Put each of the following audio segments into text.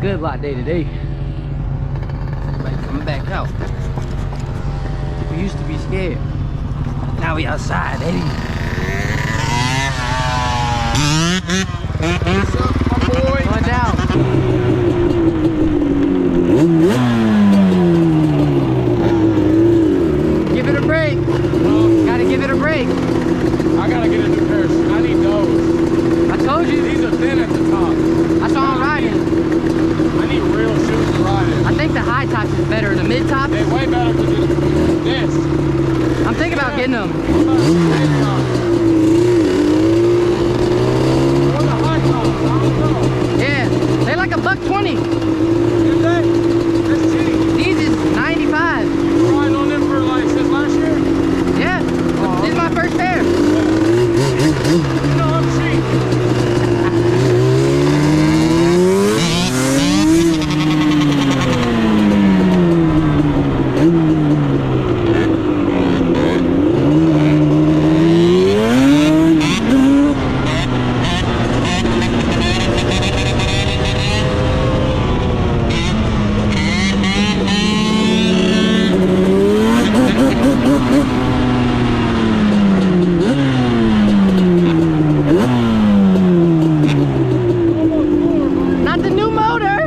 good lot day today. Everybody coming back out. We used to be scared. Now we outside, Eddie. What's up, my boy? Going down. Give it a break. Gotta give it a break. I gotta get a new pair of shoes. I need those. I told you. These are thin at the top. That's all I'm riding. I need real shoes to ride in. I think the high tops is better. The mid top. They're way better than this. I'm thinking about getting them. What about the mid top? Or the high top? I don't know. Yeah, they like $1.20. Is they? That's cheap. These is 95. You riding on them for like since last year? Yeah, this is my first pair. You know I'm cheap. Not the new motor.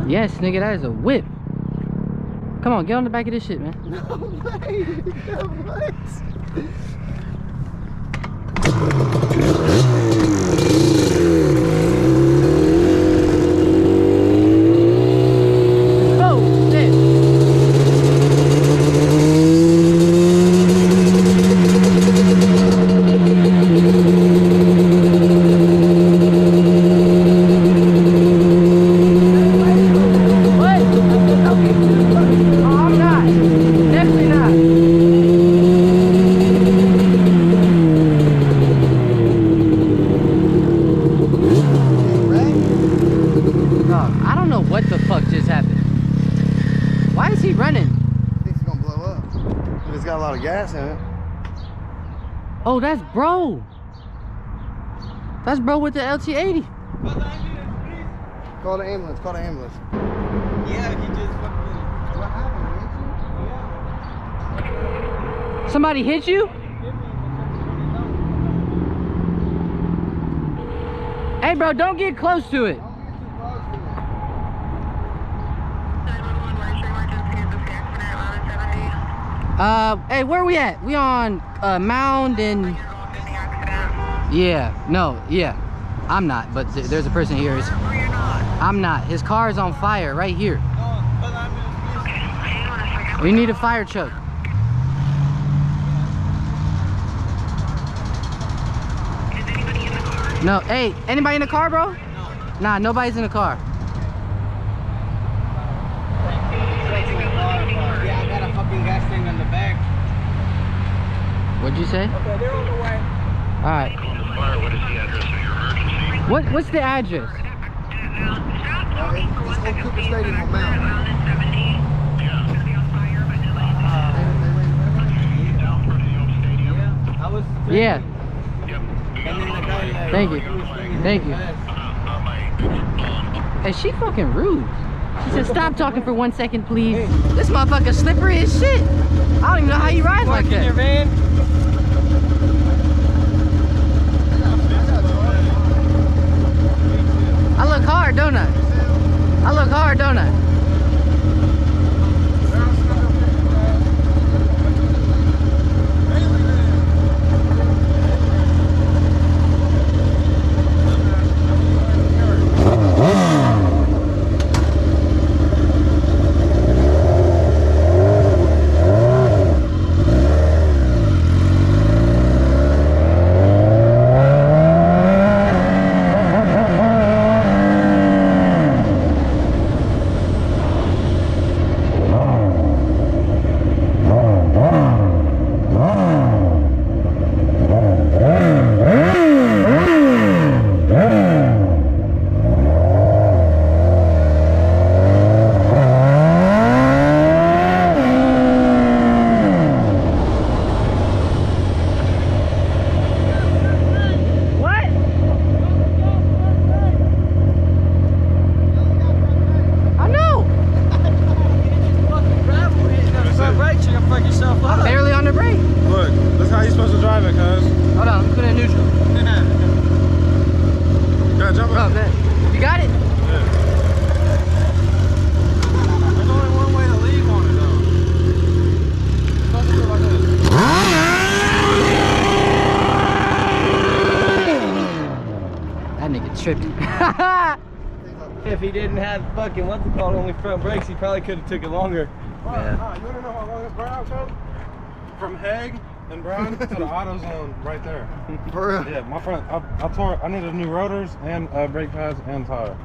Yes, nigga, that is a whip. Come on, get on the back of this shit, man. No way. What? Oh, shit. What? Oh, I'm not. Definitely not. Dog, I don't know what the fuck just happened. Why is he running? I think it's gonna blow up. If it's got a lot of gas in it. Oh, that's bro. That's bro with the LT80. Call the ambulance. Call the ambulance. Yeah, he just fucking. What happened? Somebody hit you? Hey, bro, don't get close to it. Don't get too close to it. 911, where's your emergency? Is this the accident at 1170? Hey, where we at? We on Mound and You're involved in the accident? yeah, no, yeah. I'm not, but there's a person here. Or you're not? I'm not. His car is on fire right here. No, but I'm in Okay, hang on a second. We need a fire truck. Is anybody in the car? No, hey, anybody in the car, bro? No. Nah, nobody's in the car. Yeah, I got a fucking gas tank on the back. What'd you say? Okay, they're on the way. All right. What is the address of your emergency? What's the address? Stop talking for 1 second, Cooper please. Stadium, We're Mount. at Wellness 70. It's gonna be on fire, but nobody's Down for the old stadium? Yeah, I was. Yeah. Yep. And then the guy. Thank you. Thank you. On my Hey, she fucking rude. She said, stop talking for 1 second, please. This motherfucker slippery as shit. I don't even know how you ride like in your that. van. I look hard, don't I? I look hard, don't I? If he didn't have fucking what's it called, only front brakes, he probably could have took it longer. Yeah. You wanna know how long this burnout took? From Hague and Brown to the AutoZone right there. For real? Yeah, my front. I needed new rotors and brake pads and tire.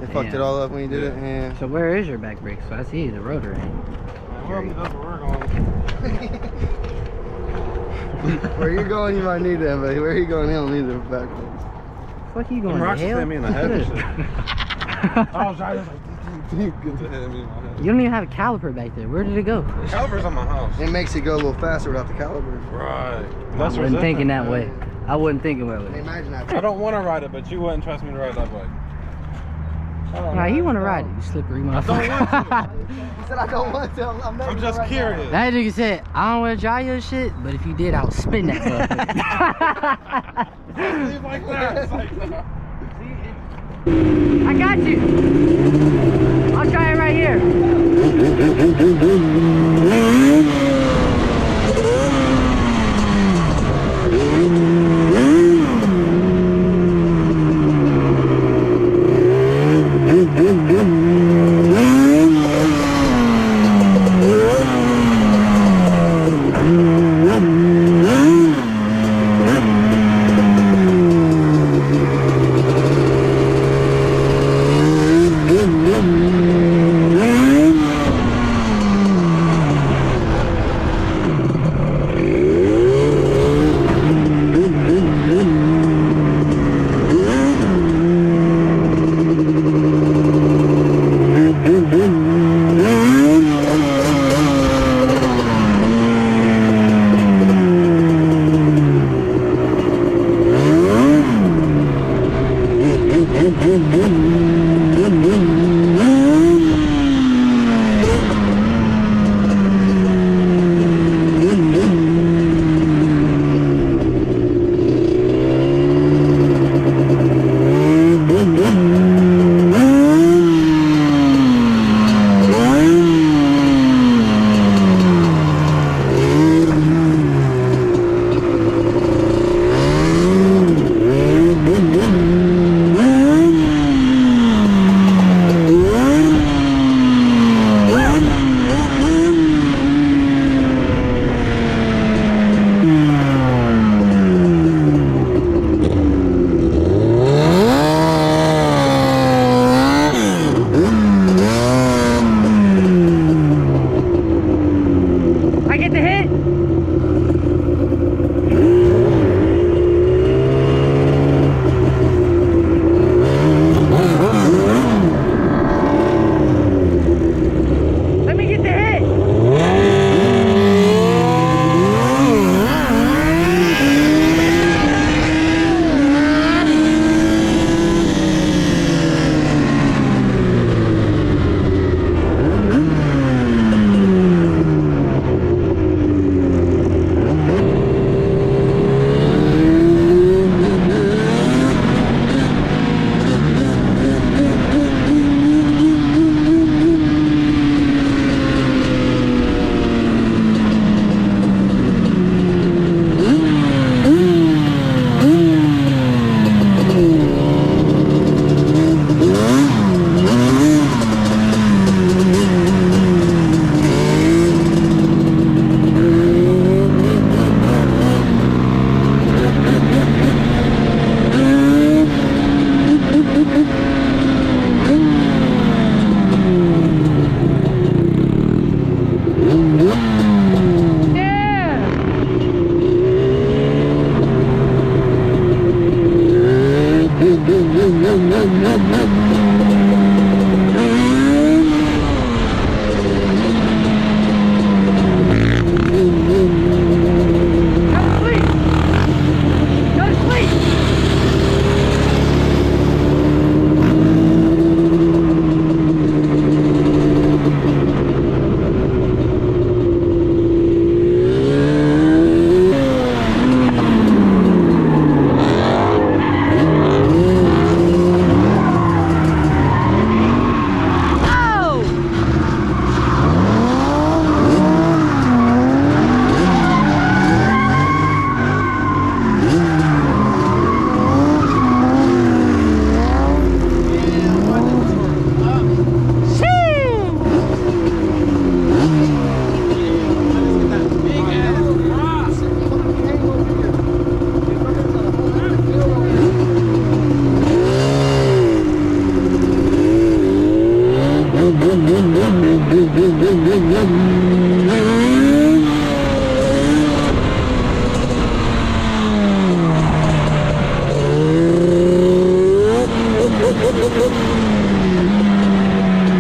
They fucked it all up when you did it. Yeah. So where is your back brake? So I see the rotor in. Well, that's where we're going. Where you're going, you might need that, but where you going, you don't need the back brakes. Fuck you going Them to rocks just hell? hit me in the head and shit. I was driving like, hit me in my head. You don't even have a caliper back there. Where did it go? The caliper's on my house. It makes it go a little faster without the caliper. Right. I wasn't thinking that way. I wasn't thinking that way. Imagine that. I don't want to ride it, but you wouldn't trust me to ride that bike. Nah, you want to ride it, you slippery motherfucker. He said I don't want to. I'm never I'm just right curious. now. That nigga said, I don't want to drive your shit, but if you did, I'll spin that motherfucker. Leave like that. It's like, no. I got you. I'll try it right here.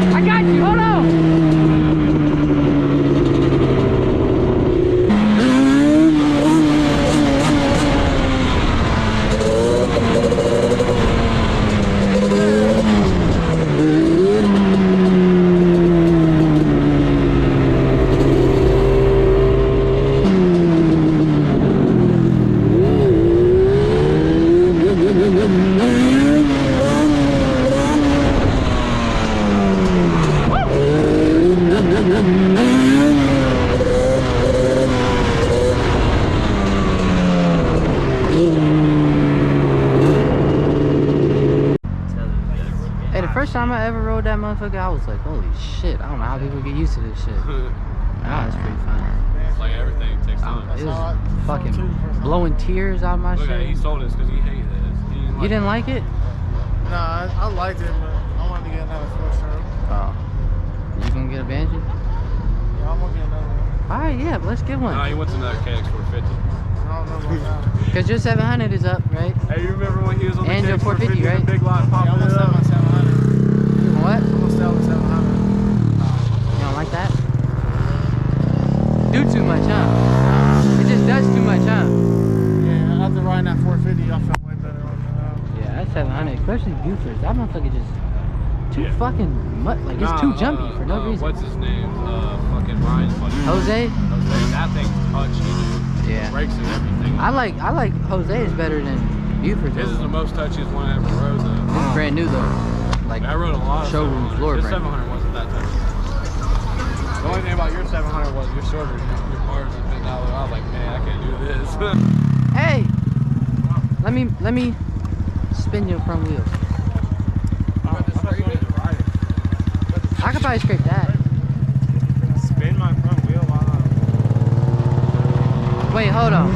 I got you, hold on. Hey, the first time I ever rode that motherfucker, I was like, holy shit, I don't know how people get used to this shit. Nah, it's pretty fun. Like everything takes time. It was fucking blowing tears out of my Look at it, shit. he sold this because he hated it. You didn't like it? Nah, I liked it, but I wanted to get another 4-stroke. Oh. You gonna get a Banshee? Yeah, I'm gonna get another one. Alright, yeah, let's get No, one. he wants another KX450. I don't know about that. Cause your 700 is up, right? Hey, you remember when he was on the And your KX450 450, right? the big lot Yeah, popping I'm it gonna sell my up? 700. What? I'm gonna sell the 700. You don't like that? Do too much, huh? It just does too much, huh? Yeah, after riding that 450, I felt way better on that. Yeah, that 700, especially Buford's, that motherfucker just too fucking much, like it's too jumpy for no reason. What's his name? Fucking Ryan's buddy. Jose? That thing's touchy, dude. Yeah. Brakes and everything. I like Jose's better than Buford's. His is the most touchiest one I ever rode though. It's brand new though. Like I rode a lot of showroom 700s. floor His brand. 700 wasn't that touchy. The only thing about your 700 was you're shorter. Your bars have been out. I was like, man, I can't do this. Hey, let me spin your front wheels. I could probably scrape that. Spin my front wheel while Wait, hold on.